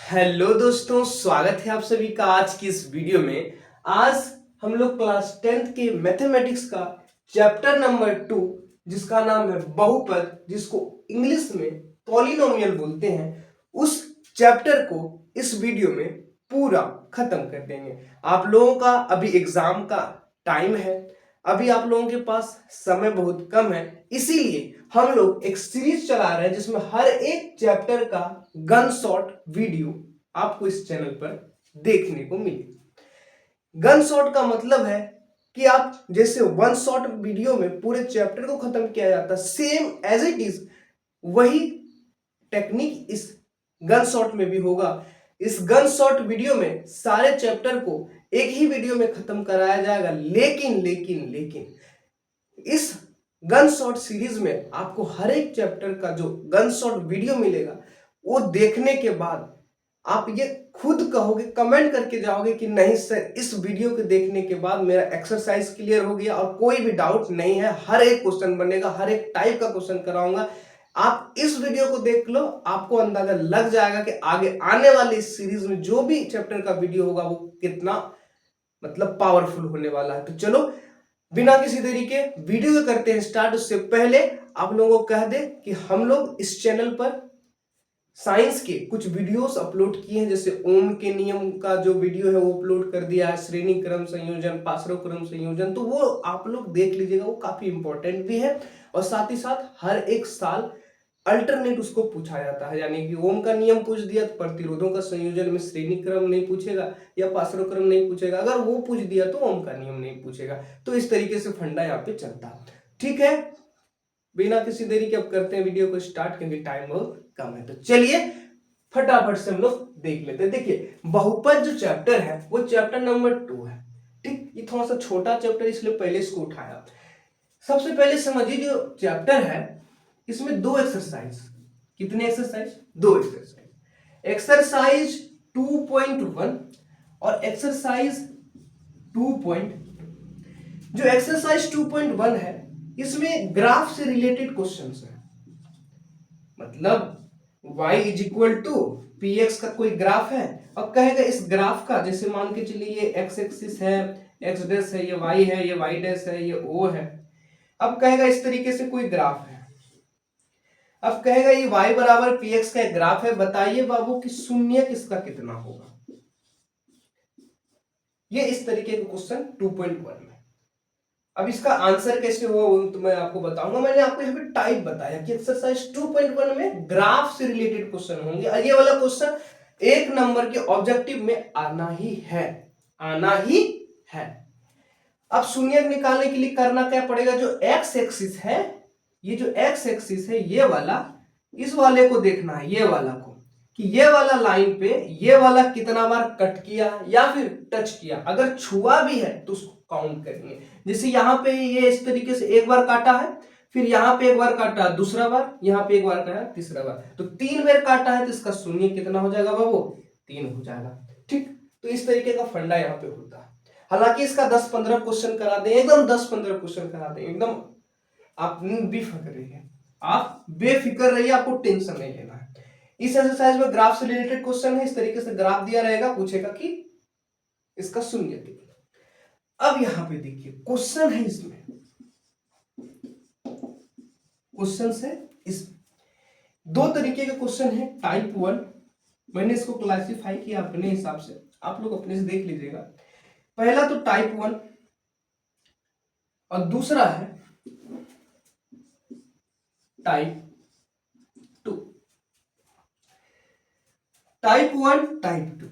Hello दोस्तों, स्वागत है आप सभी का आज की इस वीडियो में। आज हम लोग क्लास 10th के मैथमेटिक्स का चैप्टर नंबर 2 जिसका नाम है बहुपद, जिसको इंग्लिश में पॉलिनोमियल बोलते हैं, उस चैप्टर को इस वीडियो में पूरा खत्म कर देंगे। आप लोगों का अभी एग्जाम का टाइम है, अभी आप लोगों के पास समय बहुत कम है, इसीलिए हम लोग एक सीरीज चला रहे हैं जिसमें हर एक चैप्टर का गन शॉट वीडियो आपको इस चैनल पर देखने को मिले। गन शॉट का मतलब है कि आप जैसे वन शॉट वीडियो में पूरे चैप्टर को खत्म किया जाता, सेम एज इट इज वही टेक्निक इस गन शॉट में भी होगा। इस गन शॉट वीडियो में सारे चैप्टर को एक ही वीडियो में खत्म कराया जाएगा, लेकिन लेकिन लेकिन इस गन शॉट सीरीज में आपको हर एक चैप्टर का जो गन शॉट वीडियो मिलेगा वो देखने के बाद आप ये खुद कहोगे, कमेंट करके जाओगे कि नहीं सर, इस वीडियो को देखने के बाद मेरा एक्सरसाइज क्लियर हो गया और कोई भी डाउट नहीं है, हर एक क्वेश्चन बनेगा, हर एक टाइप का क्वेश्चन कराऊंगा। आप इस वीडियो को देख लो, आपको अंदाजा लग जाएगा कि आगे आने वाली इस सीरीज में जो भी चैप्टर का वीडियो होगा वो कितना मतलब पावरफुल होने वाला है। तो चलो बिना किसी देरी के वीडियो को करते हैं स्टार्ट। उससे पहले आप लोगों को कह दे कि हम लोग इस चैनल पर साइंस के कुछ वीडियोस अपलोड किए हैं, जैसे ओम के नियम का जो वीडियो है वो अपलोड कर दिया है, श्रेणी क्रम संयोजन, पाशरों क्रम संयोजन, तो वो आप लोग देख लीजिएगा, वो काफी इंपॉर्टेंट भी है। और साथ ही साथ हर एक साल अल्टरनेट उसको पूछा जाता है, यानी कि ओम का नियम पूछ दिया तो प्रतिरोधों का संयोजन में श्रेणी क्रम नहीं पूछेगा या पाशरों क्रम नहीं पूछेगा, अगर वो पूछ दिया तो ओम का नियम नहीं पूछेगा। तो इस तरीके से फंडा यहाँ पे चलता है। ठीक है, बिना किसी देरी के अब करते हैं वीडियो को स्टार्ट, क्योंकि टाइम बहुत कम है। तो चलिए फटाफट से हम लोग देख लेते हैं। देखिए, बहुपद जो चैप्टर है वो चैप्टर नंबर 2 है। ठीक, ये थोड़ा सा छोटा चैप्टर इसलिए पहले इसको उठाया। सबसे पहले समझिए, जो चैप्टर है इसमें दो एक्सरसाइज, कितने एक्सरसाइज? दो एक्सरसाइज, एक्सरसाइज 2.1 और एक्सरसाइज 2.2। जो एक्सरसाइज 2.1 है इसमें ग्राफ से रिलेटेड क्वेश्चंस है, मतलब y is equal to P X का कोई ग्राफ है और कहेगा इस ग्राफ का, जैसे मान के चलिए ये एक्स एक्सिस है, एक्स डैश है, ये y है, ये y डैश है, ये o है। अब कहेगा इस तरीके से कोई ग्राफ है, अब कहेगा ये y बराबर पी एक्स का एक ग्राफ है, बताइए बाबू कि शून्य किसका कितना होगा। ये इस तरीके का क्वेश्चन 2.1 में। अब इसका आंसर कैसे होगा वो तो मैं आपको बताऊंगा। मैंने आपको यहाँ पे टाइप बताया कि एक्सरसाइज 2.1 में ग्राफ से रिलेटेड क्वेश्चन होंगे और ये वाला क्वेश्चन एक नंबर के ऑब्जेक्टिव में आना ही है, आना ही है। अब शून्य निकालने के लिए करना क्या पड़ेगा, जो एक्स एक्सिस है, ये जो एक्स एक्सिस है ये वाला, इस वाले को देखना है, ये वाला को, कि ये वाला लाइन पे ये वाला कितना बार कट किया या फिर टच किया। अगर छुआ भी है तो उसको काउंट करेंगे। जैसे यहाँ पे ये इस तरीके से एक बार काटा है, फिर यहाँ पे एक बार काटा दूसरा बार, यहाँ पे एक बार काटा तीसरा बार, तो 3 बार काटा है तो इसका शून्य कितना हो जाएगा बाबू? 3 हो जाएगा। ठीक, तो इस तरीके का फंडा यहाँ पे होता है। हालांकि इसका 10-15 क्वेश्चन करा दें, एकदम 10-15 क्वेश्चन करा दें, एकदम आप बेफिक्र रहिए, आप बेफिक्र रहिए, आपको टेंशन नहीं लेना है। इस एक्सरसाइज में ग्राफ से रिलेटेड क्वेश्चन है, इस तरीके से ग्राफ दिया रहेगा, पूछेगा कि इसका शून्य कितना। अब यहां पे देखिए क्वेश्चन है, इसमें क्वेश्चन है, इस दो तरीके के क्वेश्चन है। टाइप 1 मैंने इसको क्लासिफाई किया अपने हिसाब से, आप लोग अपने से देख लीजिएगा। पहला तो टाइप 1 और दूसरा है टाइप 2। टाइप 1 टाइप 2,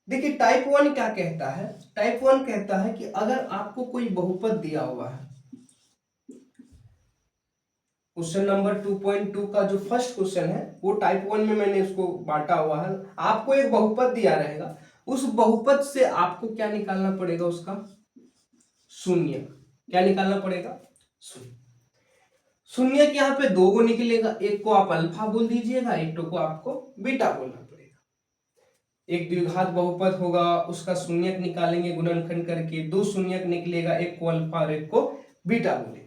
देखिए टाइप 1 क्या कहता है, टाइप 1 कहता है कि अगर आपको कोई बहुपद दिया हुआ है, क्वेश्चन नंबर 2.2 का जो फर्स्ट क्वेश्चन है वो टाइप 1 में मैंने उसको बांटा हुआ है। आपको एक बहुपद दिया रहेगा, उस बहुपद से आपको क्या निकालना पड़ेगा, उसका शून्य। क्या निकालना पड़ेगा? शून्य। शून्य के यहाँ पे दो को निकलेगा, एक को आप अल्फा बोल दीजिएगा, एक को आपको बीटा बोलना पड़ेगा। एक द्विघात बहुपद होगा, उसका शून्यक निकालेंगे गुणनखंड करके, दो शून्यक निकलेगा, एक को अल्फा और एक को बीटा बोलेंगे।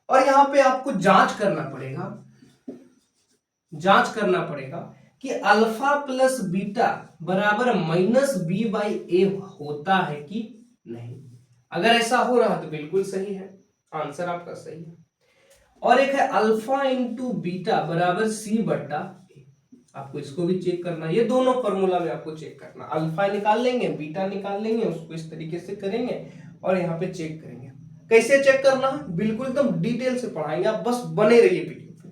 और यहां पे आपको जांच करना पड़ेगा, जांच करना पड़ेगा कि अल्फा प्लस बीटा बराबर माइनस बी बाई ए होता है कि नहीं। अगर ऐसा हो रहा तो बिल्कुल सही है, आंसर आपका सही है। और एक है अल्फा इंटू बीटा बराबर सी बट्टा ए, आपको इसको भी चेक करना है। ये दोनों फॉर्मूला में आपको चेक करना, अल्फा निकाल लेंगे, बीटा निकाल लेंगे, उसको इस तरीके से करेंगे और यहाँ पे चेक करेंगे। कैसे चेक करना है बिल्कुल एकदम डिटेल से पढ़ाएंगे, आप बस बने रहिए वीडियो पे।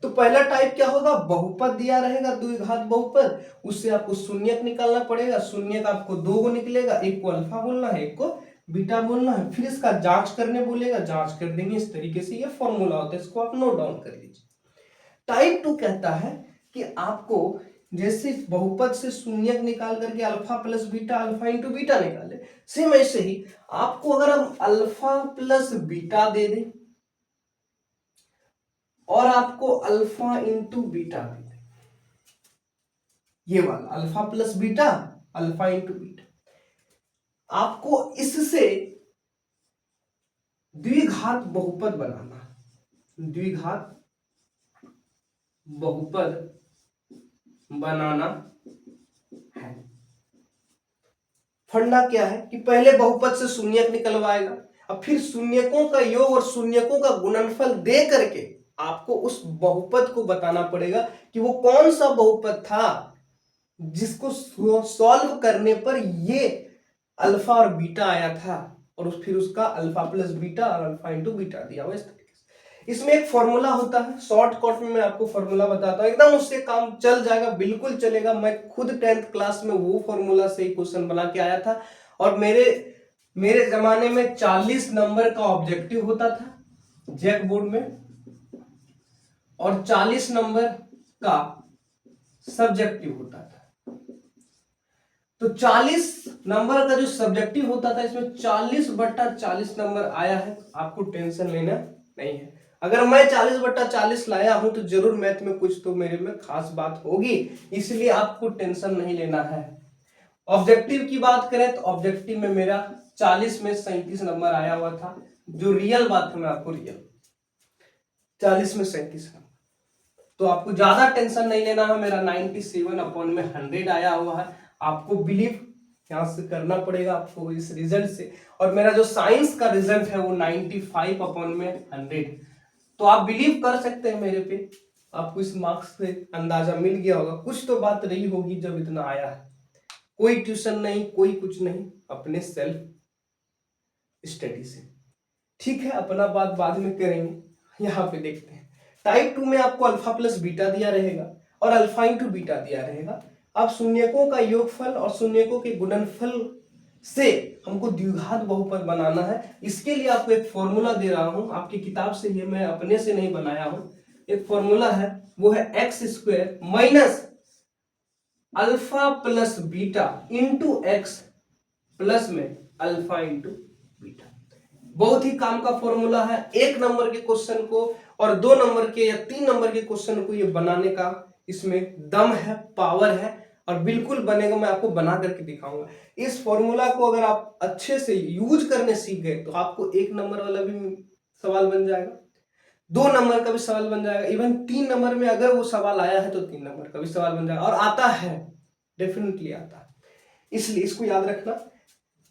तो पहला टाइप क्या होगा, बहुपद दिया रहेगा द्विघात बहुपद, उससे आपको शून्यक निकालना पड़ेगा। शून्यक आपको दो को निकलेगा, एक को अल्फा बोलना है, एक को बीटा बोलना है, फिर इसका जांच करने बोलेगा, जांच कर देंगे। इस तरीके से ये फॉर्मूला होता है, इसको आप नोट डाउन कर लीजिए। टाइप 2 कहता है कि आपको जैसे बहुपद से शून्यक निकाल करके alpha plus beta, alpha into beta निकाले, सेम ऐसे ही आपको अगर हम अल्फा प्लस बीटा दे दें और आपको अल्फा इंटू बीटा दे दें, ये वाला alpha plus beta, alpha into beta, आपको इससे द्विघात बहुपद बनाना, द्विघात बहुपद बनाना है। फंडा क्या है कि पहले बहुपद से शून्यक निकलवाएगा, अब फिर शून्यकों का योग और शून्यकों का गुणनफल दे करके आपको उस बहुपद को बताना पड़ेगा कि वो कौन सा बहुपद था जिसको सॉल्व करने पर ये अल्फा और बीटा आया था, और फिर उसका अल्फा प्लस बीटा और अल्फा इंटू बीटा दिया हुआ। इस तरीके से इसमें एक फॉर्मूला होता है, शॉर्टकट में मैं आपको फॉर्मूला बताता हूं, एकदम उससे काम चल जाएगा, बिल्कुल चलेगा। मैं खुद 10th क्लास में वो फॉर्मूला से ही क्वेश्चन बना के आया था, और मेरे जमाने में 40 नंबर का ऑब्जेक्टिव होता था जैक बोर्ड में, और 40 नंबर का सब्जेक्टिव होता था। तो 40 नंबर का जो सब्जेक्टिव होता था, इसमें 40/40 नंबर आया है, आपको टेंशन लेना नहीं है। अगर मैं 40/40 लाया हूं तो जरूर मैथ में कुछ तो मेरे में खास बात होगी, इसलिए आपको टेंशन नहीं लेना है। ऑब्जेक्टिव की बात करें तो ऑब्जेक्टिव में मेरा 40 में 37 नंबर आया हुआ था, जो रियल बात है, मैं आपको रियल 40 में 37 नंबर, तो आपको ज्यादा टेंशन नहीं लेना है। मेरा 97/100 आया हुआ है, आपको बिलीव यहां से करना पड़ेगा आपको इस रिजल्ट से। और मेरा जो साइंस का रिजल्ट है वो 95/100, तो आप बिलीव कर सकते हैं मेरे पे, आपको इस मार्क्स से अंदाजा मिल गया होगा, कुछ तो बात रही होगी जब इतना आया है। कोई ट्यूशन नहीं, कोई कुछ नहीं, अपने सेल्फ स्टडी से। ठीक है, अपना बात बाद में करेंगे। यहाँ पे देखते हैं टाइप 2 में आपको अल्फा प्लस बीटा दिया रहेगा और अल्फा इंटू बीटा दिया रहेगा। अब शून्यकों का योगफल और शून्यकों के गुणनफल से हमको द्विघात बहुपद बनाना है। इसके लिए आपको एक फॉर्मूला दे रहा हूं, आपकी किताब से, ये मैं अपने से नहीं बनाया हूं। एक फॉर्मूला है, वो है x² minus alpha plus beta into x plus में अल्फा इंटू बीटा। बहुत ही काम का फॉर्मूला है। 1 नंबर के क्वेश्चन को और 2 नंबर के या 3 नंबर के क्वेश्चन को ये बनाने का इसमें दम है, पावर है, और बिल्कुल बनेगा। मैं आपको बना करके दिखाऊंगा। इस फॉर्मूला को अगर आप अच्छे से यूज करने सीख गए तो आपको 1 नंबर वाला भी सवाल बन जाएगा, 2 नंबर का भी सवाल बन जाएगा, इवन 3 नंबर में अगर वो सवाल आया है तो 3 नंबर का भी सवाल बन जाएगा, और आता है, डेफिनेटली आता है। इसलिए इसको याद रखना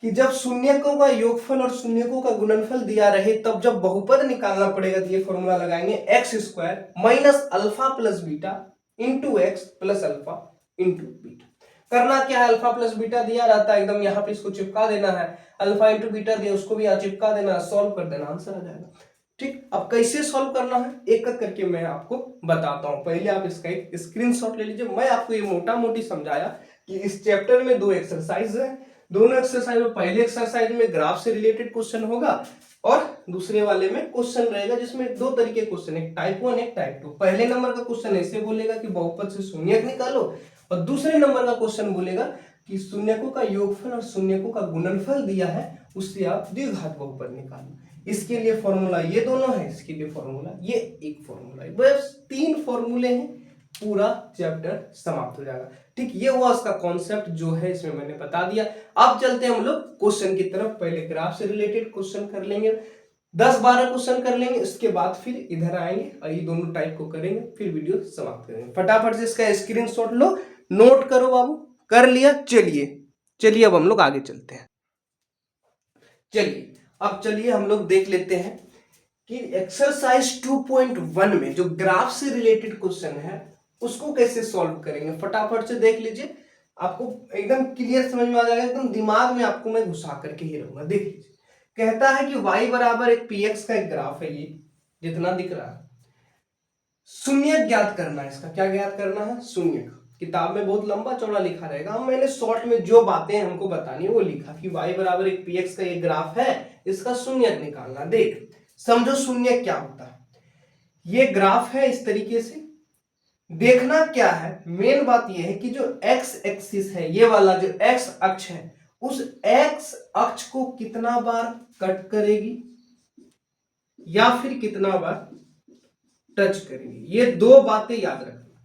कि जब शून्यकों का योगफल और शून्यकों का गुणनफल दिया रहे, तब जब बहुपद निकालना पड़ेगा तो ये फॉर्मूला लगाएंगे, x² minus alpha plus beta into x plus alpha into beta. करना क्या है, अल्फा प्लस बीटा दिया रहता है, एकदम यहाँ पे इसको चिपका देना है, अल्फा इंटू बीटा दिया उसको भी यहाँ चिपका देना है, सॉल्व कर देना, आंसर आ जाएगा। ठीक, अब कैसे सॉल्व करना है एक एक करके मैं आपको बताता हूं। पहले आप इसका एक स्क्रीनशॉट ले लीजिए। मैं आपको ये मोटा मोटी समझाया कि इस चैप्टर में 2 एक्सरसाइज है, दोनों एक्सरसाइज में पहले एक्सरसाइज में ग्राफ से रिलेटेड क्वेश्चन होगा और दूसरे वाले में क्वेश्चन रहेगा जिसमें 2 तरीके क्वेश्चन, एक टाइप 1 एक टाइप 2। पहले नंबर का क्वेश्चन ऐसे बोलेगा कि बहुपद से शून्यक निकालो, और दूसरे नंबर का क्वेश्चन बोलेगा कि शून्यकों का योगफल और शून्यकों का गुणनफल दिया है, उससे आप द्विघात बहुपद निकालो। इसके लिए फॉर्मूला ये दोनों है, इसके लिए फॉर्मूला ये एक फॉर्मूला है। बस 3 फॉर्मूले हैं, पूरा चैप्टर समाप्त हो जाएगा। ठीक, ये हुआ उसका कॉन्सेप्ट जो है इसमें मैंने बता दिया। अब चलते हैं हम लोग क्वेश्चन की तरफ। पहले ग्राफ से रिलेटेड क्वेश्चन कर लेंगे, 10-12 क्वेश्चन कर लेंगे, इसके बाद फिर इधर आएंगे और ये दोनों टाइप को करेंगे, फिर वीडियो समाप्त करेंगे। फटाफट से इसका स्क्रीनशॉट लो, नोट करो बाबू। कर लिया? चलिए अब हम लोग आगे चलते हैं। चलिए हम लोग देख लेते हैं कि एक्सरसाइज 2.1 में जो ग्राफ से रिलेटेड क्वेश्चन है उसको कैसे सॉल्व करेंगे। फटाफट से देख लीजिए, आपको एकदम क्लियर समझ में आ जाएगा, एकदम दिमाग में आपको मैं घुसा करके ही रहूंगा। देख लीजिए, कहता है कि y बराबर एक px का एक ग्राफ है, ये जितना दिख रहा है, शून्य ज्ञात करना है। इसका क्या ज्ञात करना है? शून्य। किताब में बहुत लंबा चौड़ा लिखा रहेगा, अब मैंने शॉर्ट में जो बातें हमको बतानी है वो लिखा कि y बराबर एक px का ये ग्राफ है, इसका शून्य निकालना। देख समझो शून्य क्या होता है। ये ग्राफ है, इस तरीके से देखना क्या है, मेन बात ये है कि जो x एक्सिस है, ये वाला जो x अक्ष है, उस x अक्ष को कितना बार कट करेगी या फिर कितना बार टच करेगी। ये दो बातें याद रखना,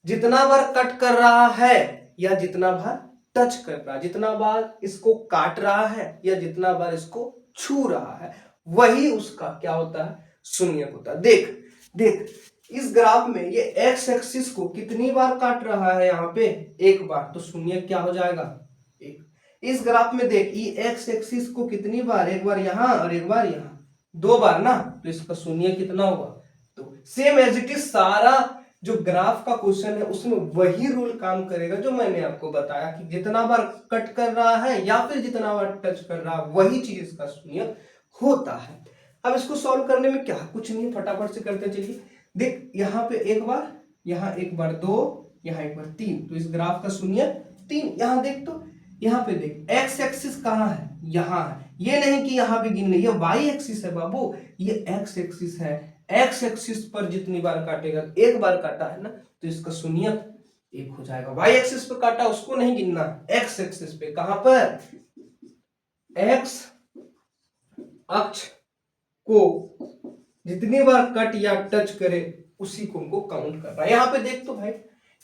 जितना बार कट कर रहा है या जितना बार टच कर रहा है, जितना बार इसको काट रहा है या जितना बार इसको छू रहा है, वही उसका क्या होता है? शून्य होता है। देख देख इस ग्राफ में ये एक्स एक्सिस को कितनी बार काट रहा है? यहाँ पे एक बार, तो शून्य क्या हो जाएगा? एक। इस ग्राफ में देख ये एक्स एक्सिस को कितनी बार? एक बार यहाँ और एक बार यहाँ, दो बार ना, तो इसका शून्य कितना होगा? तो सेम एज इट इज सारा जो ग्राफ का क्वेश्चन है उसमें वही रूल काम करेगा जो मैंने आपको बताया कि जितना बार कट कर रहा है या फिर जितना बार टच कर रहा है, वही चीज इसका शून्य होता है। अब इसको सॉल्व करने में क्या, कुछ नहीं, फटाफट से करते चलिए। देख यहाँ पे एक बार, यहाँ एक बार दो, यहाँ एक बार तीन, तो इस ग्राफ का शून्य तीन। यहाँ देख, तो यहाँ पे देख एक्स एक्सिस कहाँ है? यहाँ है। ये नहीं कि यहाँ पे गिन ले, ये वाई एक्सिस है बाबू, ये एक्स एक्सिस है। एक्स एक्सिस पर जितनी बार काटेगा, एक बार काटा है ना, तो इसका शून्य एक हो जाएगा। वाई एक्सिस पे काटा, उसको नहीं गिनना, एक्स एक्सिस पे। कहां पर? एक्स अक्ष को जितनी बार कट या टच करे उसी को हमको काउंट करना है। यहाँ पे देख, तो भाई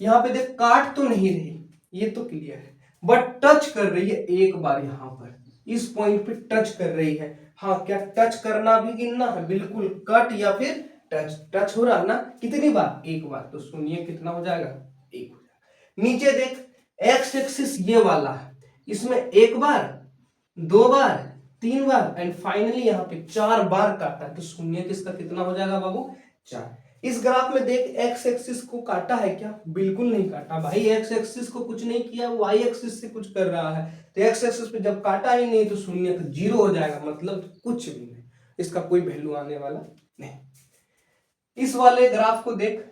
यहाँ पे देख काट तो नहीं रही, ये तो क्लियर है, बट टच कर रही है एक बार, यहाँ पर इस पॉइंट पे टच कर रही है। हाँ, क्या टच करना भी गिनना है? बिल्कुल, कट या फिर टच। टच हो रहा ना, कितनी बार? एक बार, तो शून्य कितना हो जाएगा? एक हो जाएगा। नीचे देख एक्स एक्सिस ये वाला है, इसमें एक बार, दो बार, तीन बार एंड फाइनली यहाँ पे चार बार काटा, तो शून्य किसका कितना हो जाएगा बाबू? चार। इस ग्राफ में देख एक्स एक्सिस को काटा है क्या? बिल्कुल नहीं काटा भाई, एक्स एक्सिस को कुछ नहीं किया, वाई एक्सिस से कुछ कर रहा है, तो एक्स एक्सिस पे जब काटा ही नहीं तो शून्य तो जीरो हो जाएगा, मतलब कुछ भी नहीं, इसका कोई वैल्यू आने वाला नहीं। इस वाले ग्राफ को देख,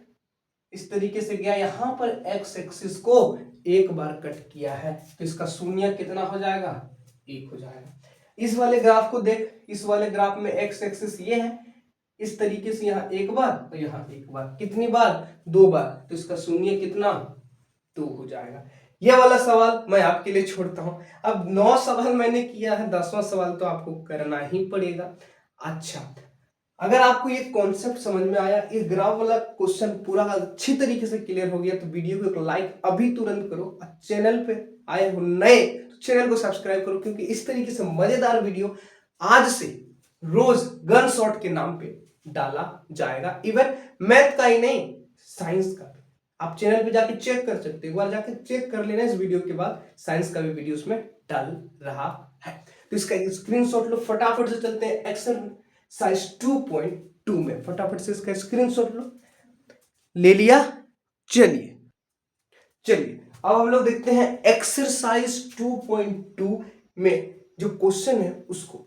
इस तरीके से गया, यहां पर एक्स एक्सिस को एक बार कट किया है, तो इसका शून्य कितना हो जाएगा? एक हो जाएगा। इस वाले ग्राफ को देख, इस वाले ग्राफ में एक्स एक्सिस ये है, इस तरीके से यहाँ एक बार और यहाँ एक बार, कितनी बार? दो बार, तो इसका शून्य कितना? 2 हो जाएगा। यह वाला सवाल मैं आपके लिए छोड़ता हूं। अब 9 सवाल मैंने किया है, 10वां सवाल तो आपको करना ही पड़ेगा। अच्छा, अगर आपको ये कॉन्सेप्ट समझ में आया, ये ग्राफ वाला क्वेश्चन पूरा अच्छी तरीके से क्लियर हो गया, तो वीडियो को एक लाइक अभी तुरंत करो। चैनल पे आए हो नए तो चैनल को सब्सक्राइब करो, क्योंकि इस तरीके से मजेदार वीडियो आज से रोज गन शॉट के नाम पे डाला जाएगा। इवन मैथ का ही नहीं, साइंस का भी आप चैनल पे जाके चेक कर सकते हो, एक बार जाके चेक कर लेना। इस वीडियो के बाद साइंस का भी वीडियो उसमें डाल रहा है, तो इसका स्क्रीनशॉट लो। फटाफट से चलते हैं एक्सरसाइज 2.2 में, फटाफट से इसका स्क्रीनशॉट लो। ले लिया? चलिए अब हम लोग देखते हैं एक्सरसाइज 2.2 में जो क्वेश्चन है उसको।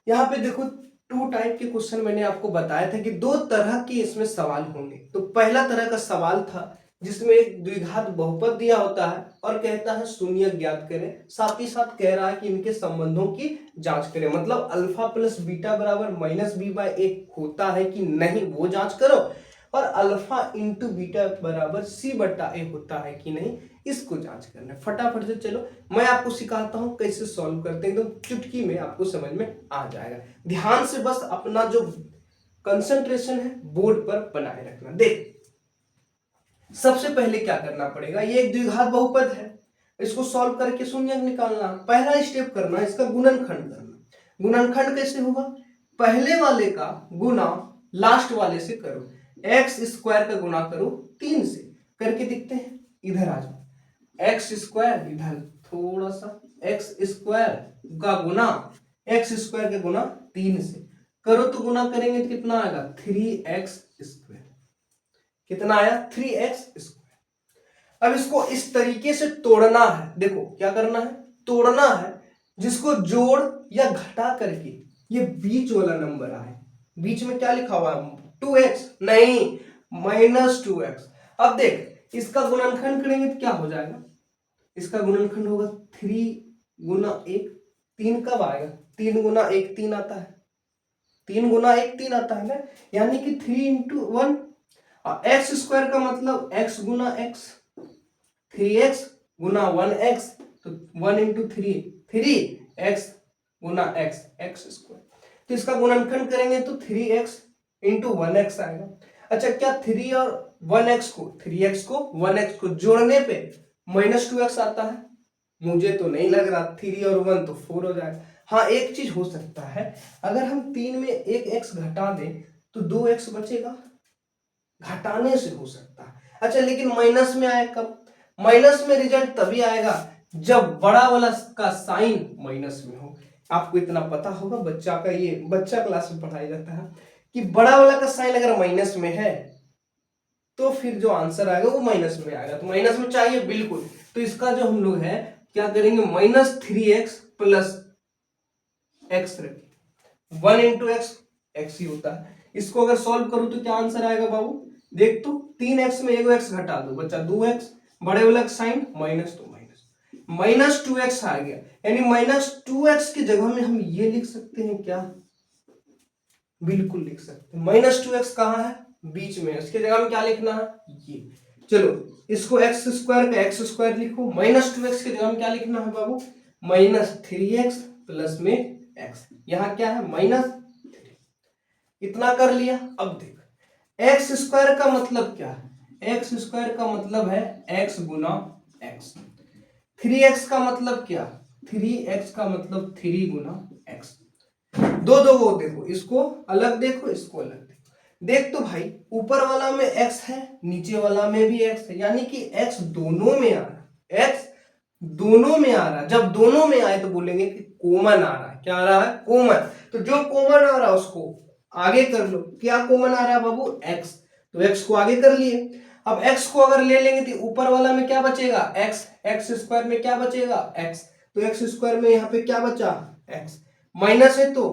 यहां पे देखो, टू टाइप के क्वेश्चन मैंने आपको बताया था कि दो तरह के इसमें सवाल होंगे। तो पहला तरह का सवाल था जिसमें एक द्विघात बहुपद दिया होता है और कहता है शून्य ज्ञात करें, साथ ही साथ कह रहा है कि इनके संबंधों की जांच करें, मतलब अल्फा प्लस बीटा बराबर माइनस बी बाय ए होता है कि नहीं वो जांच करो, और अल्फा इंटू बीटा बराबर सी बट्टा ए होता है कि नहीं, इसको जांच करना है। फटाफट से चलो मैं आपको सिखाता हूं कैसे सॉल्व करते हैं, एकदम चुटकी में आपको समझ में आ जाएगा। ध्यान से बस अपना जो कंसंट्रेशन है बोर्ड पर बनाए रखना। देख, सबसे पहले क्या करना पड़ेगा, ये एक द्विघात बहुपद है, इसको सॉल्व करके शून्य निकालना। पहला स्टेप करना, इसका गुणनखंड करना। गुणनखंड कैसे होगा? पहले वाले का गुना लास्ट वाले से करो, एक्स स्क्वायर का गुना करो 3 से, करके दिखते हैं। इधर आ जाओ, एक्स स्क्वायर इधर थोड़ा सा, एक्स स्क्वायर का गुना एक्स स्क्वायर का गुना 3 से करो, तो गुना करेंगे तो कितना आएगा 3x स्क्वायर। कितना आया 3x स्क्वायर। अब इसको इस तरीके से तोड़ना है, देखो क्या करना है, तोड़ना है, जिसको जोड़ या घटा करके ये बीच वाला नंबर आए। बीच में क्या लिखा हुआ है 2x, नहीं -2x। अब देख इसका गुणनखंड करेंगे तो क्या हो जाएगा, इसका गुणनखंड होगा 3 गुना 1, 3 कब आएगा, 3 गुना 1 3 आता है, 3 गुना 1 3 आता है ना, यानी कि 3 × 1। एक्स स्क्वायर का मतलब x गुना x, 3x गुना 1x, तो 1 × 3 3x गुना x, x स्क्वायर। तो इसका गुणनखंड करेंगे तो 3x × 1x आएगा। अच्छा, क्या 3 और 1x को 3x को 1x को जोड़ने पे -2x आता है? मुझे तो नहीं लग रहा। 3 और 1 तो 4 हो जाएगा। हाँ, एक चीज हो सकता है, अगर हम 3 में एक x घटा दें तो 2x बचेगा, घटाने से हो सकता है। अच्छा, लेकिन माइनस में आए कब, माइनस में रिजल्ट तभी आएगा जब बड़ा वाला का साइन माइनस में हो। आपको इतना पता होगा, बच्चा का ये बच्चा क्लास में पढ़ाया जाता है कि बड़ा वाला का साइन अगर माइनस में है तो फिर जो आंसर आएगा वो माइनस में आएगा। तो माइनस में चाहिए बिल्कुल, तो इसका जो हम लोग है क्या करेंगे, -3x + x रखें, 1 × x x ही होता है। इसको अगर सॉल्व करूं तो क्या आंसर आएगा बाबू, देख तो 3x में एगो x घटा दो, बच्चा 2x, बड़े वाला का साइन माइनस, तो माइनस -2x आ गया। यानी -2x की जगह में हम ये लिख सकते हैं क्या, बिल्कुल लिख सकते हैं। -2x कहाँ है, बीच में, इसके जगह में क्या लिखना है, ये। चलो इसको x स्क्वायर का x स्क्वायर लिखो, -2x की जगह में क्या लिखना है बाबू, -3x प्लस में x। यहां क्या है -3, इतना कर लिया। अब देख एक्स स्क्वायर का मतलब क्या है, एक्स स्क्वायर का मतलब है x गुना x। 3x का मतलब क्या, 3x का मतलब 3 गुना x। दो दो को देखो, इसको अलग देखो, इसको अलग देखो। देख तो भाई, ऊपर वाला में x है, नीचे वाला में भी x है, यानी कि x दोनों में आ रहा है, x दोनों में आ रहा है। जब दोनों में आए तो बोलेंगे कि कॉमन आ रहा है। क्या आ रहा है, कॉमन। तो जो कॉमन आ रहा है उसको आगे कर लो। क्या कॉमन आ रहा है बाबू, x, तो x को आगे कर लिए। अब x को अगर ले लेंगे तो ऊपर वाला में क्या बचेगा, x, x स्क्वायर में क्या बचेगा, x, तो x स्क्वायर में यहाँ पे क्या बचा, x, माइनस है तो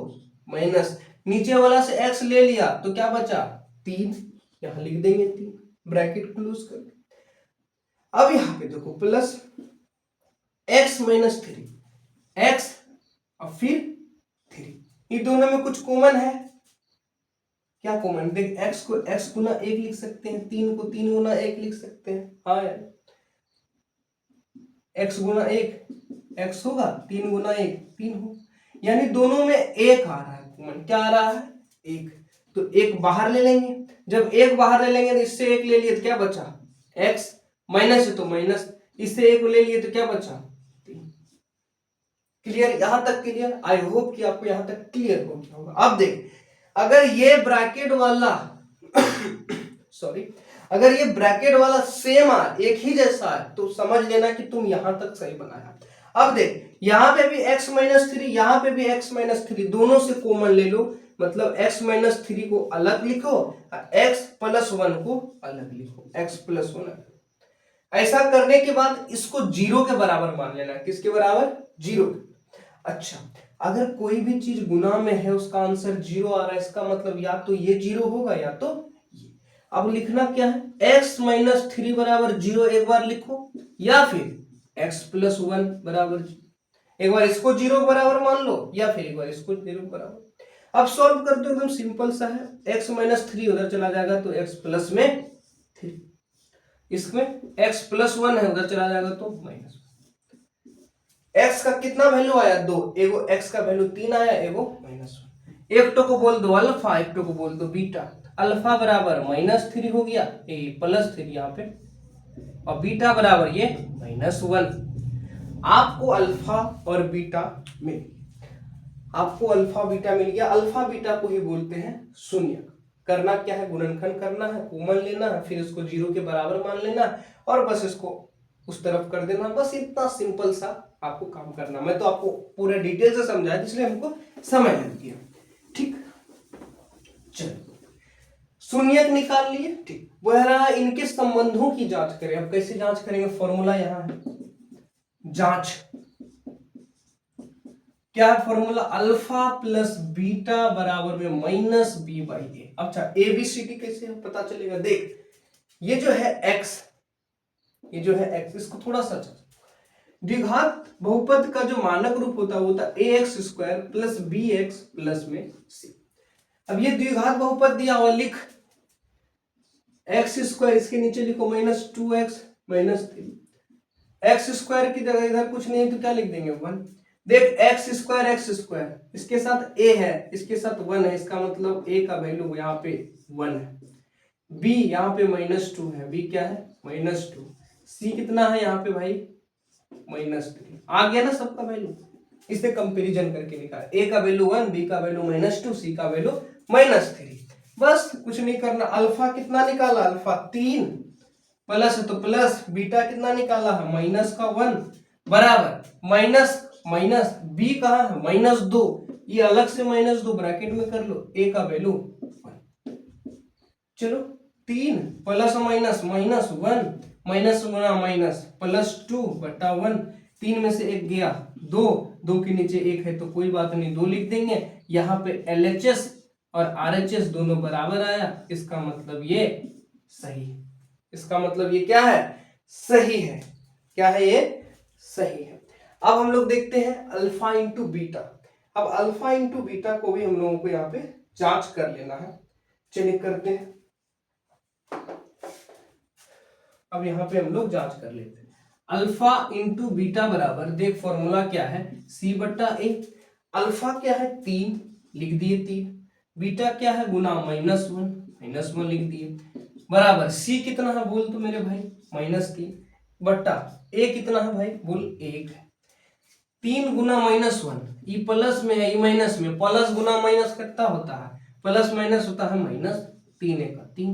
माइनस, नीचे वाला से x ले लिया तो क्या बचा 3, यहां लिख देंगे 3, ब्रैकेट क्लोज कर। अब यहां पे देखो प्लस x - 3, x और फिर 3, ये दोनों में कुछ कॉमन है, क्या कॉमन, देख x को x गुना 1 लिख सकते हैं, 3 को 3 गुना 1 लिख सकते हैं। हाँ यार, x गुना 1 x होगा, 3 गुना 1 3 हो, यानी दोनों में 1 आ रहा है कॉमन। क्या आ रहा है, 1, तो 1 बाहर ले लेंगे। जब 1 बाहर ले लेंगे तो इससे 1 ले लिए तो क्या बचा, x, माइनस है तो माइनस, इससे 1 ले लिए तो क्या बचा 3। क्लियर, यहां तक क्लियर। आई होप कि आपको यहां तक क्लियर हो गया होगा। अब देख, अगर ये ब्रैकेट वाला सॉरी, अगर ये ब्रैकेट वाला सेम आ, एक ही जैसा है, तो समझ लेना कि तुम यहां तक सही बनाया। अब देख, यहां पे भी x - 3, यहां पे भी x - 3, दोनों से कॉमन ले लो, मतलब x - 3 को अलग लिखो, x + 1 को अलग लिखो, x + 1। ऐसा करने के बाद इसको 0 के बराबर मान लेना। किसके बराबर, 0। अच्छा, अगर कोई भी चीज गुना में है उसका आंसर 0 आ रहा है, इसका मतलब या तो ये 0 होगा या तो ये। अब लिखना क्या है, x - 3 बराबर 0 एक बार लिखो, या फिर x + 1 बराबर 0। एक बार इसको 0 के बराबर मान लो, या फिर एक बार इसको 0 के बराबर। अब सॉल्व कर दो, एकदम सिंपल सा है। x - 3 उधर चला जाएगा तो x प्लस में 3, इसमें x + 1 है, उधर चला जाएगा तो माइनस। x का कितना वैल्यू आया, 2, एगो x का वैल्यू 3 आया, एगो -1। एक तो को बोल दो अल्फा, एक तो को बोल दो बीटा। अल्फा बराबर -3 हो गया, ए +3 यहाँ पे, और बीटा बराबर ये -1। आपको अल्फा और बीटा मिल, आपको अल्फा बीटा मिल गया। अल्फा बीटा को ही बोलते हैं शून्य। करना क्या है, गुणनखंड करना है, कॉमन लेना है, फिर इसको 0 के बराबर मान लेना है और बस इसको उस तरफ कर देना। बस इतना सिंपल सा आपको काम करना। मैं तो आपको पूरा डिटेल से समझाया इसलिए हमको समय लग गया। ठीक, चलो शून्यक निकाल लिए। ठीक, वह इनके संबंधों की जांच करें। अब कैसे जांच करेंगे, फॉर्मूला यहां है। जांच क्या है फॉर्मूला, अल्फा प्लस बीटा बराबर में माइनस बी बाई ए। अच्छा एबीसीडी कैसे पता चलेगा, देख ये जो है x, ये जो है x, इसको थोड़ा सा द्विघात बहुपद का जो मानक रूप होता है वो होता है ax square plus bx plus में c। अब ये द्विघात बहुपद दिया हुआ, लिख x स्क्वायर, इसके नीचे लिखो minus 2x minus 3। X square की जगह इधर कुछ नहीं है तो क्या लिख देंगे 1। देख एक्स स्क्वायर, इसके साथ a है, इसके साथ 1 है, इसका मतलब a का वैल्यू यहाँ पे 1 है। b यहाँ पे -2 है, b क्या है -2। c कितना है यहाँ पे भाई -3। आ गया ना सबका वैल्यू, इसे कंपैरिजन करके निकाल। a का वैल्यू 1, b का वैल्यू -2, c का वैल्यू -3। बस कुछ नहीं करना। अल्फा कितना निकाला, अल्फा 3 प्लस है तो प्लस, बीटा कितना निकाला है माइनस का 1 बराबर माइनस माइनस, बी कहाँ है -2, ये अलग से -2 ब्रैकेट में कर लो, a का वैल्यू 1। चलो 3 प्लस माइनस -1 माइनस गुना माइनस +2 बटा 1, 3 में से 1 गया 2, 2 के नीचे 1 है तो कोई बात नहीं 2 लिख देंगे। यहाँ पे LHS और RHS दोनों बराबर आया, इसका मतलब ये सही है। इसका मतलब ये क्या है, सही है। क्या है ये, सही है। अब हम लोग देखते हैं अल्फा इंटू बीटा। अब अल्फा इंटू बीटा को भी हम लोगों को यहाँ पे जांच कर लेना है। चलिए करते हैं। अब यहाँ पे हम लोग जांच कर लेते हैं। अल्फा इंटू बीटा बराबर, देख फॉर्मूला क्या है c बट्टा a। अल्फा क्या है 3, लिख दिए 3। बीटा क्या है गुना -1 लिख दिए बराबर c कितना है बोल तो मेरे भाई -3 बट्टा a कितना है भाई बोल 1 है। 3 गुना -1, ये प्लस में है ये माइनस में, प्लस गुना माइनस कितना होता है, प्लस माइनस होता है -3 का 3।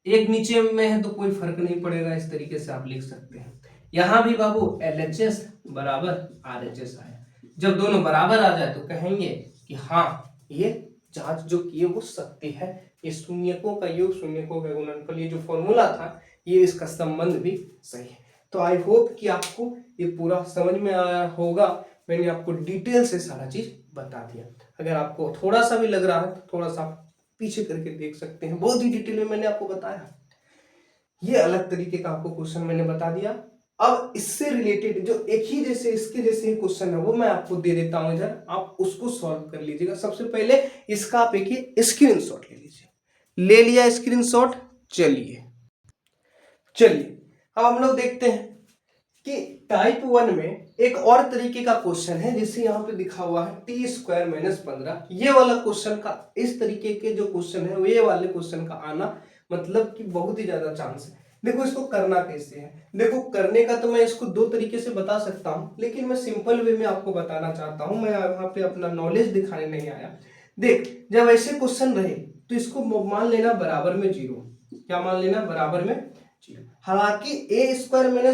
एक नीचे में है तो कोई फर्क नहीं पड़ेगा, इस तरीके से आप लिख सकते हैं। यहां भी बाबू LHS बराबर RHS आया। जब दोनों बराबर आ जाए तो कहेंगे कि हाँ ये जांच जो की वो सत्य है, ये शून्यकों का योग शून्यकों का गुणनफल, ये जो फॉर्मूला था ये इसका संबंध भी सही है। तो आई होप कि आपको ये पूरा समझ में आया होगा। मैंने आपको डिटेल से सारा चीज बता दिया। अगर आपको थोड़ा सा भी लग रहा है तो थोड़ा सा पीछे करके देख सकते हैं, बहुत ही डिटेल में मैंने आपको बताया। ये अलग तरीके का आपको क्वेश्चन मैंने बता दिया। अब इससे रिलेटेड जो एक ही जैसे इसके जैसे ही क्वेश्चन है वो मैं आपको दे देता हूं इधर, आप उसको सॉल्व कर लीजिएगा। सबसे पहले इसका आप एक स्क्रीनशॉट ले लीजिए। ले लिया स्क्रीनशॉट, चलिए अब हम लोग देखते हैं कि टाइप 1 में एक और तरीके का क्वेश्चन है, जिसे यहाँ पे दिखा हुआ है t² - 15। ये वाला क्वेश्चन का, इस तरीके के जो क्वेश्चन है ये वाले क्वेश्चन का आना मतलब कि बहुत ही ज्यादा चांस है। देखो इसको करना कैसे है, देखो करने का तो मैं इसको दो तरीके से बता सकता हूँ, लेकिन मैं सिंपल वे में आपको बताना चाहता हूँ। मैं यहाँ पे अपना नॉलेज दिखाने नहीं आया। देख जब ऐसे क्वेश्चन रहे तो इसको मान लेना बराबर में 0। क्या मान लेना, बराबर में 0। हालांकि a²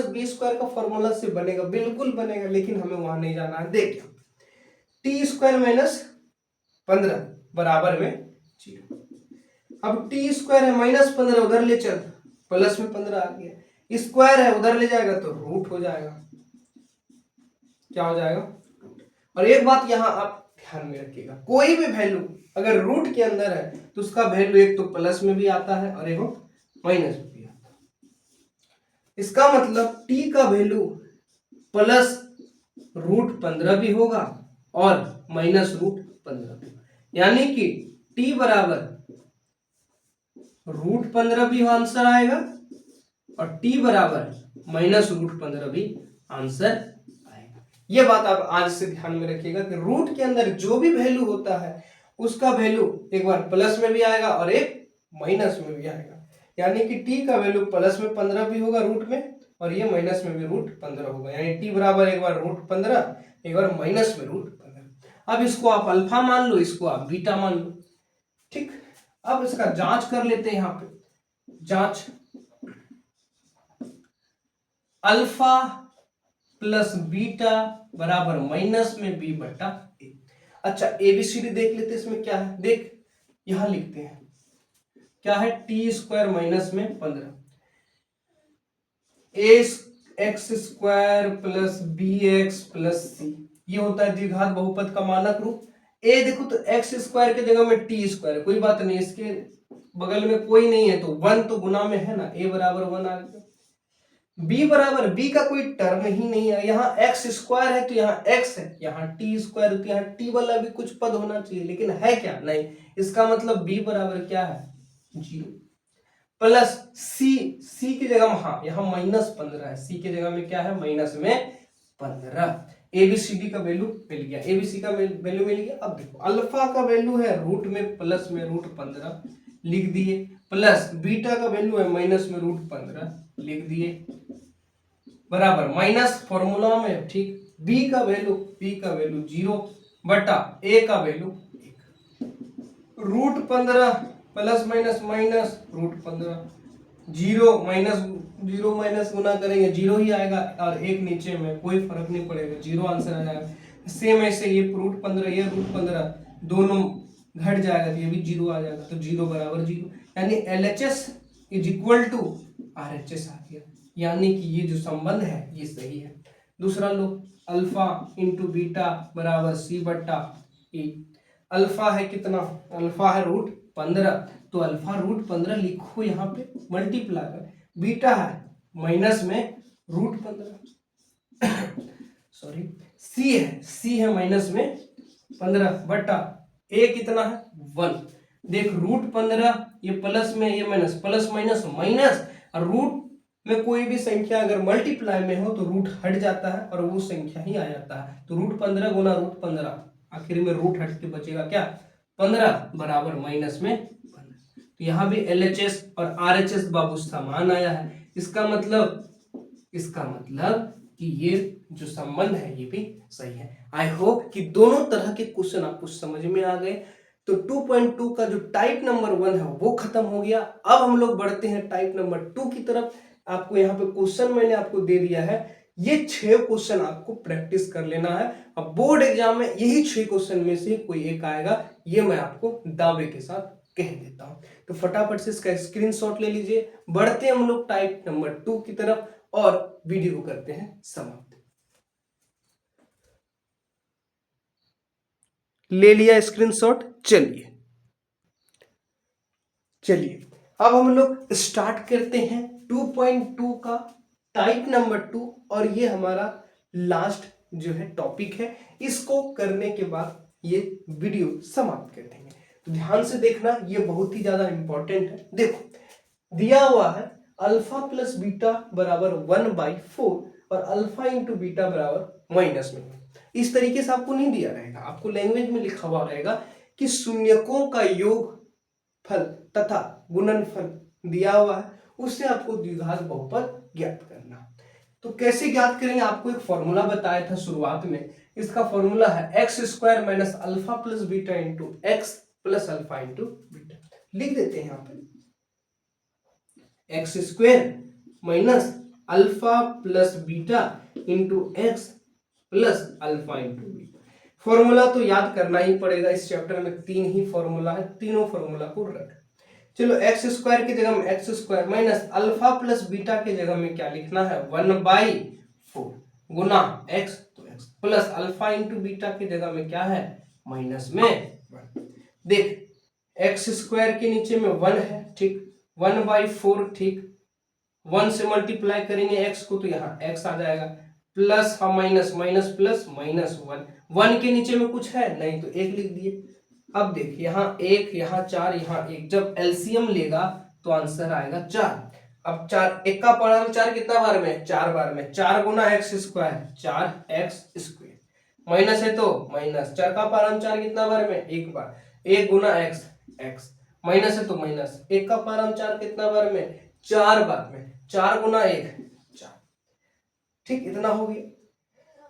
- b² का फॉर्मूला से बनेगा, बिल्कुल बनेगा, लेकिन हमें वहां नहीं जाना है। देख t² - 15 बराबर में 0। अब t² है -15, उधर ले चल, प्लस में 15 आ गया। स्क्वायर है उधर ले जाएगा तो रूट हो जाएगा। क्या हो जाएगा, और एक बात यहां आप ध्यान में रखिएगा, कोई भी वैल्यू अगर रूट के अंदर है तो उसका वैल्यू एक तो प्लस में भी आता है और एक माइनस में भी आता है। इसका मतलब t का वैल्यू प्लस √15 भी होगा और माइनस √15 भी, यानी कि t बराबर √15 भी आंसर आएगा और t बराबर -√15 भी आंसर आएगा। ये बात आप आज से ध्यान में रखिएगा कि रूट के अंदर जो भी वैल्यू होता है उसका वैल्यू एक बार प्लस में भी आएगा और एक माइनस में भी आएगा। यानी कि t का वैल्यू प्लस में 15 भी होगा रूट में, और ये माइनस में भी √15 होगा। यानी t बराबर एक बार √15, एक बार माइनस में √15। अब इसको आप अल्फा मान लो, इसको आप बीटा मान लो। ठीक, अब इसका जांच कर लेते हैं। यहां पे जांच, अल्फा प्लस बीटा बराबर माइनस में बी बट्टा ए। अच्छा, एबीसीडी देख लेते हैं इसमें क्या है। देख, यहां लिखते हैं क्या है, टी स्क्वायर माइनस में 15 a x square plus b x plus c, ये होता है द्विघात बहुपद का मानक रूप। ए देखो तो एक्स स्क्वायर के जगह में टी स्क्वायर, कोई बात नहीं, इसके बगल में कोई नहीं है तो 1 तो गुना में है ना, ए बराबर 1 आ गया। बी बराबर, बी का कोई टर्म ही नहीं है, यहाँ एक्स स्क्वायर है तो यहाँ एक्स है, यहाँ टी स्क्वायर है तो यहाँ टी वाला भी कुछ पद होना चाहिए, लेकिन है क्या, नहीं। इसका मतलब बी बराबर क्या है, 0 प्लस सी, सी की जगह में, हाँ यहाँ -15 है, सी की जगह में क्या है, -15। एबीसीडी का वैल्यू मिल गया, एबीसी का वैल्यू मिल गया। अब देखो अल्फा का वैल्यू है रूट में प्लस में √15 लिख दिए, प्लस बीटा का वैल्यू है माइनस में √15 लिख दिए, बराबर माइनस फॉर्मूला में, ठीक, बी का वैल्यू 0 बटा ए का value 1, √15 plus minus minus √15, 0 minus गुना करेंगे 0 ही आएगा, और 1 नीचे में, कोई फर्क नहीं पड़ेगा, 0 आंसर आ जाएगा। सेम ऐसे ये √15 ये √15 दोनों घट जाएगा तो ये भी 0 आ जाएगा, तो 0 बराबर 0, यानी LHS is equal to RHS आ गया, यानी कि ये जो संबंध है ये सही है। दूसरा लो, अल्फा इंटू बीटा बराबर सी बट्टा ए। अल्फा है कितना, अल्फा है √15, तो अल्फा √15 लिखो यहाँ पे मल्टीप्लाई कर, बीटा है माइनस में √15 सॉरी, सी है माइनस में 15 बट्टा ए कितना है 1। देख √15 ये प्लस में, ये माइनस, प्लस माइनस माइनस, और रूट में कोई भी संख्या अगर मल्टीप्लाई में हो तो रूट हट जाता है और वो संख्या ही आ जाता है, तो √15 गुना √15, आखिर में रूट हट के बचेगा क्या, 15 बराबर माइनस में 15। तो यहाँ भी LHS और RHS बाबू समान आया है, इसका मतलब कि ये जो संबंध है ये भी सही है। आई होप कि दोनों तरह के क्वेश्चन आपको समझ में आ गए। तो 2.2 का जो टाइप नंबर 1 है वो खत्म हो गया। अब हम लोग बढ़ते हैं टाइप नंबर 2 की तरफ। आपको यहाँ पे क्वेश्चन मैंने आपको दे दिया है, ये 6 क्वेश्चन आपको प्रैक्टिस कर लेना है। अब बोर्ड एग्जाम में यही 6 क्वेश्चन में से कोई एक आएगा, ये मैं आपको दावे के साथ कह देता हूं। तो फटाफट से इसका स्क्रीनशॉट ले लीजिए। बढ़ते हैं हम लोग टाइप नंबर 2 की तरफ और वीडियो को करते हैं समाप्त। ले लिया स्क्रीनशॉट, चलिए अब हम लोग स्टार्ट करते हैं 2.2 का टाइप नंबर 2, और ये हमारा लास्ट जो है टॉपिक है। इसको करने के बाद ये वीडियो समाप्त कर देंगे। तो ध्यान से देखना, ये बहुत ही ज्यादा इंपॉर्टेंट है। देखो दिया हुआ है अल्फा प्लस बीटा बराबर 1/4 और अल्फा इंटू बीटा बराबर माइनस में। इस तरीके से आपको नहीं दिया रहेगा, आपको लैंग्वेज में लिखा हुआ रहेगा कि शून्यकों का योग फल तथा गुणनफल दिया हुआ है, उससे आपको द्विघात बहुपद ज्ञात करना। तो कैसे ज्ञात करेंगे, आपको एक फॉर्मूला बताया था शुरुआत में। इसका फॉर्मूला है x square minus alpha plus beta into x plus alpha into beta. लिख देते हैं यहाँ पे x square minus alpha plus beta into x plus alpha into beta. Formula तो याद करना ही पड़ेगा, इस चैप्टर में 3 ही फॉर्मूला है, तीनों फॉर्मूला को रख। चलो एक्स स्क्वायर की जगह में x square minus alpha plus beta की जगह में क्या लिखना है 1/4 गुना एक्स, तो x plus alpha into beta की जगह में क्या है माइनस में 1। देख एक्स स्क्वायर के नीचे में 1 है, ठीक, 1/4, ठीक, 1 से मल्टीप्लाई करेंगे एक्स को तो यहाँ एक्स आ जाएगा, प्लस हम माइनस माइनस प्लस -1, 1 के नीचे में कुछ है नहीं तो 1 लिख दिए। अब देख यहाँ 1 यहाँ 4 यहाँ 1, जब एलसीएम लेगा तो आंसर आएगा 4। अब 4 1 का पावर 4 कितना बार में 4 बार में, 4 गुना एक्स स्क्वायर 4x स्क्वायर, माइनस है तो माइनस, 4 का पावर 4 कितना बार में 1 बार, 1 गुना x x, माइनस है तो माइनस, 1 का पावर 4 कितना बार में 4 बार में, 4 गुना 1 4, ठीक, इतना हो गया।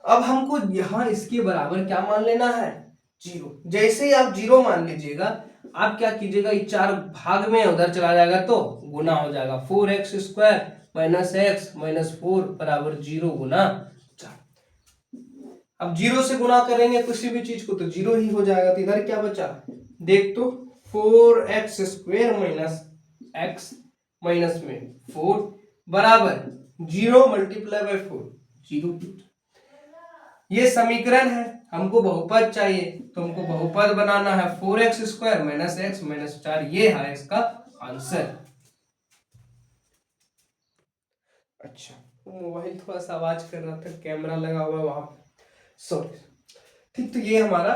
अब हमको यहां इसके बराबर क्या मान लेना है जीरो। जैसे ही आप जीरो मान लीजिएगा, आप क्या कीजिएगा, ये 4 भाग में उधर चला जाएगा तो गुना हो जाएगा। 4x² माइनस एक्स माइनस 4 बराबर 0 गुना 4। अब जीरो से गुना करेंगे किसी भी चीज को तो जीरो ही हो जाएगा। तो इधर क्या बचा, देख तो, 4x² माइनस एक्स माइनस में 4 बराबर 0 मल्टीप्लाई बाय 4, 0। ये समीकरण है, हमको बहुपद चाहिए तो हमको बहुपद बनाना है। 4x² माइनस एक्स माइनस 4, ये है इसका आंसर। अच्छा, मोबाइल थोड़ा सा आवाज कर रहा था, कैमरा लगा हुआ वहां, सॉरी। ठीक, तो ये हमारा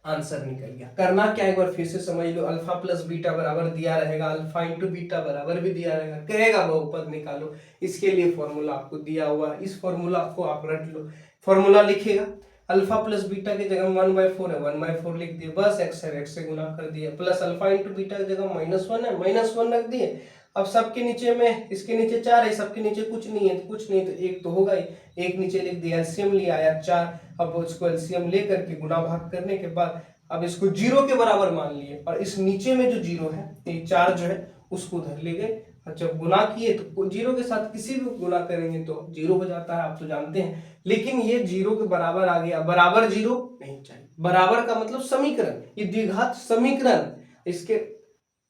आंसर निकल गया। करना क्या है एक बार फिर से समझ लो। अल्फा प्लस बीटा बराबर दिया रहेगा, अल्फा इंटू बीटा बराबर भी दिया रहेगा, कहेगा बहुपद निकालो, इसके लिए फॉर्मूला आपको दिया हुआ है, इस फॉर्मूला को आप रट लो। फॉर्मूला लिखेगा, अल्फा प्लस बीटा की जगह 1/4 है, 1/4 लिख दिए, बस एक्स है, एक्स से गुना कर दिया, प्लस अल्फा इंटू बीटा की जगह -1 है, -1 रख दिए। अब सबके नीचे में, इसके नीचे 4 है, सबके नीचे कुछ नहीं है, तो कुछ नहीं तो एक तो होगा ही, एक नीचे लिख दिया, एलसीएम लिया यार 4। अब उसको एलसीएम लेकर के गुना भाग करने के बाद अब इसको 0 के बराबर मान लिए, और इस नीचे में जो 0 है, ये 4 जो है उसको उधर ले गए, और जब गुना किए तो 0 के साथ किसी भी गुना करेंगे तो 0 हो जाता है, आप तो जानते हैं। लेकिन ये 0 के बराबर आ गया, बराबर 0 नहीं चाहिए। बराबर का मतलब समीकरण, ये द्विघात समीकरण, इसके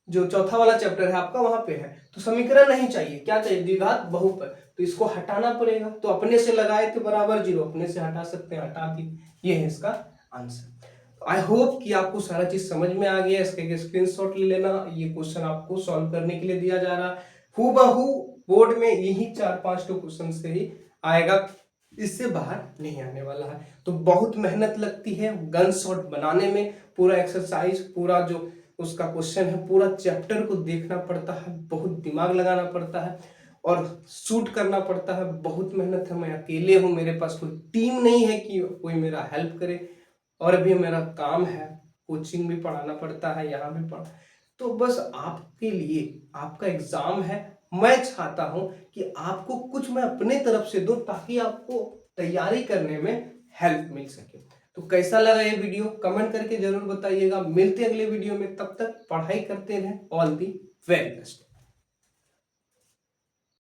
जो चौथा वाला चैप्टर है आपका वहां पे है, तो समीकरण नहीं चाहिए, क्या चाहिए, द्विघात बहुपद। तो इसको हटाना पड़ेगा, तो अपने से लगाए थे बराबर 0, अपने से हटा सकते हैं, हटा दिए, ये है इसका आंसर। आई होप कि आपको सारा चीज समझ में आ गया। इसके एक स्क्रीनशॉट ले लेना, ये क्वेश्चन आपको सॉल्व करने के लिए दिया जा रहा है, हूबहू बोर्ड में यही 4-5 क्वेश्चन से ही आएगा, इससे बाहर नहीं आने वाला है। तो बहुत मेहनत लगती है गन शॉट बनाने में, पूरा एक्सरसाइज, पूरा जो उसका क्वेश्चन है, पूरा चैप्टर को देखना पड़ता है, बहुत दिमाग लगाना पड़ता है और शूट करना पड़ता है, बहुत मेहनत है। मैं अकेले हूँ, मेरे पास कोई टीम नहीं है कि कोई मेरा हेल्प करे, और भी मेरा काम है, कोचिंग भी पढ़ाना पड़ता है, यहाँ भी पढ़, तो बस आपके लिए, आपका एग्जाम है, मैं चाहता हूं कि आपको कुछ मैं अपने तरफ से दूं ताकि आपको तैयारी करने में हेल्प मिल सके। तो कैसा लगा ये वीडियो कमेंट करके जरूर बताइएगा। मिलते हैं अगले वीडियो में, तब तक पढ़ाई करते रहें। All the very best.